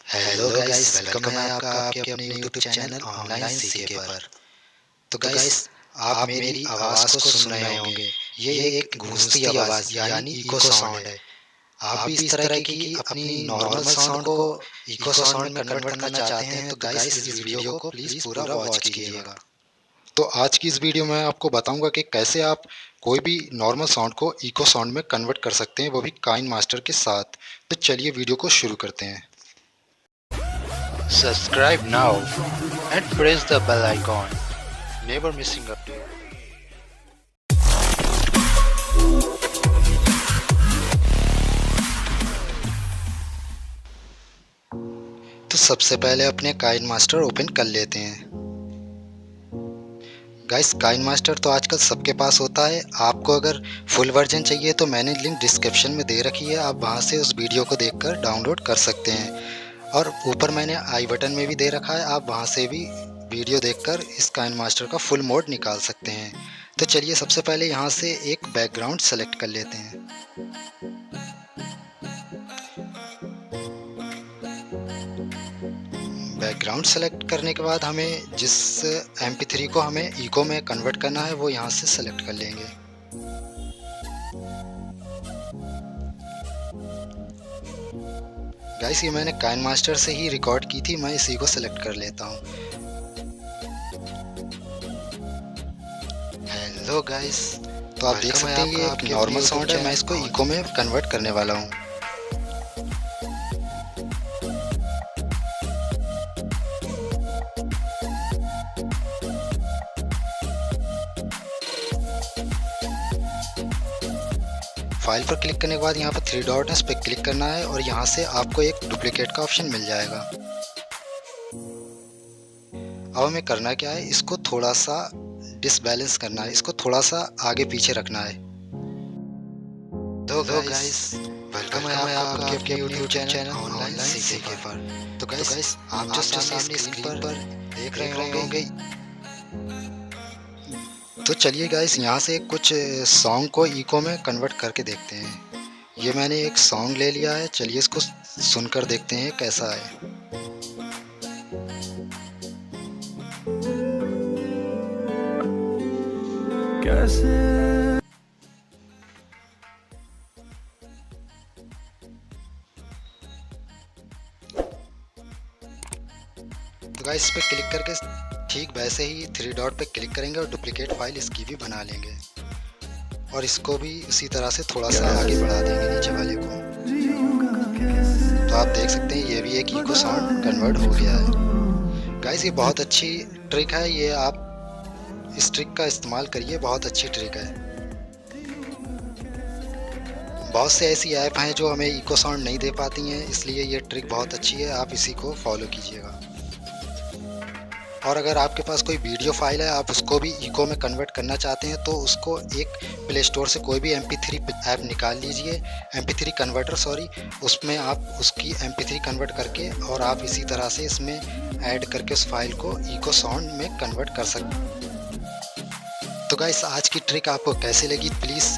Hello guys, welcome है आपका आपके अपने यूट्यूब चैनल ऑनलाइन सीखे पर। तो गाइस, आप मेरी आवाज़ को सुन रहे होंगे। ये एक गूंजती आवाज़ यानी इको साउंड है। आप भी इस तरह की अपनी नॉर्मल साउंड को इको साउंड में कन्वर्ट करना चाहते हैं तो गाइस इस वीडियो को प्लीज़ पूरा वॉच कीजिएगा। तो आज की इस वीडियो में आपको बताऊंगा कि कैसे आप कोई भी नॉर्मल साउंड को इको साउंड में कन्वर्ट कर सकते हैं, वो भी काइन मास्टर के साथ। तो चलिए वीडियो को शुरू करते हैं। Subscribe now and press the bell icon. Never missing update. तो सबसे पहले अपने काइन मास्टर ओपन कर लेते हैं। गाइस, काइन मास्टर तो आजकल सबके पास होता है। आपको अगर फुल वर्जन चाहिए तो मैंने लिंक डिस्क्रिप्शन में दे रखी है, आप वहां से उस वीडियो को देखकर डाउनलोड कर सकते हैं। और ऊपर मैंने आई बटन में भी दे रखा है, आप वहां से भी वीडियो देखकर इस काइन मास्टर का फुल मोड निकाल सकते हैं। तो चलिए सबसे पहले यहाँ से एक बैकग्राउंड सेलेक्ट कर लेते हैं। बैकग्राउंड सेलेक्ट करने के बाद हमें जिस MP3 को हमें इको में कन्वर्ट करना है वो यहाँ से सेलेक्ट कर लेंगे। गाइस, ये मैंने काइन मास्टर से ही रिकॉर्ड की थी, मैं इसी को सेलेक्ट कर लेता हूँ। हेलो गाइस, तो आप देख सकते हैं ये एक नॉर्मल साउंड है, मैं इसको इको में कन्वर्ट करने वाला हूँ। फाइल पर क्लिक करने के बाद यहाँ पर 3 डॉट है, इस पर क्लिक करना है और यहाँ से आपको एक डुप्लीकेट का ऑप्शन मिल जाएगा। अब हमें करना क्या है, इसको थोड़ा सा डिसबैलेंस करना है, इसको थोड़ा सा आगे पीछे रखना है। तो गाइस, वेलकम है आपका आपके यूट्यूब चैनल ऑनलाइन सीखे पर। तो गाइस, आप जो सामने स्क्रीन पर देख रहे होंगे। तो चलिए गाइस, यहाँ से कुछ सॉन्ग को इको में कन्वर्ट करके देखते हैं। ये मैंने एक सॉन्ग ले लिया है, चलिए इसको सुनकर देखते हैं कैसा है। तो गाइस, इस पे क्लिक करके ठीक वैसे ही 3 डॉट पे क्लिक करेंगे और डुप्लीकेट फाइल इसकी भी बना लेंगे और इसको भी उसी तरह से थोड़ा सा आगे बढ़ा देंगे नीचे वाले को। तो आप देख सकते हैं ये भी एक इको साउंड कन्वर्ट हो गया है। गाइस, ये बहुत अच्छी ट्रिक है, ये आप इस ट्रिक का इस्तेमाल करिए, बहुत अच्छी ट्रिक है। बहुत से ऐसी ऐप हैं जो हमें इको साउंड नहीं दे पाती हैं, इसलिए ये ट्रिक बहुत अच्छी है, आप इसी को फॉलो कीजिएगा। और अगर आपके पास कोई वीडियो फाइल है, आप उसको भी इको में कन्वर्ट करना चाहते हैं तो उसको एक प्ले स्टोर से कोई भी MP3 ऐप निकाल लीजिए, MP3 कन्वर्टर सॉरी, उसमें आप उसकी MP3 कन्वर्ट करके और आप इसी तरह से इसमें ऐड करके उस फाइल को इको साउंड में कन्वर्ट कर सकते हैं। तो गाइस, आज की ट्रिक आपको कैसे लगी प्लीज़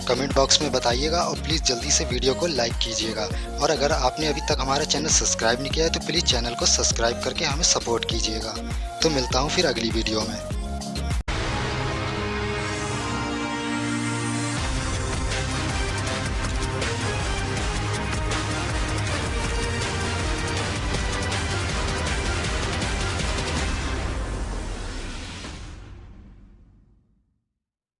कमेंट बॉक्स में बताइएगा और प्लीज़ जल्दी से वीडियो को लाइक कीजिएगा। और अगर आपने अभी तक हमारा चैनल सब्सक्राइब नहीं किया है तो प्लीज़ चैनल को सब्सक्राइब करके हमें सपोर्ट कीजिएगा। तो मिलता हूँ फिर अगली वीडियो में।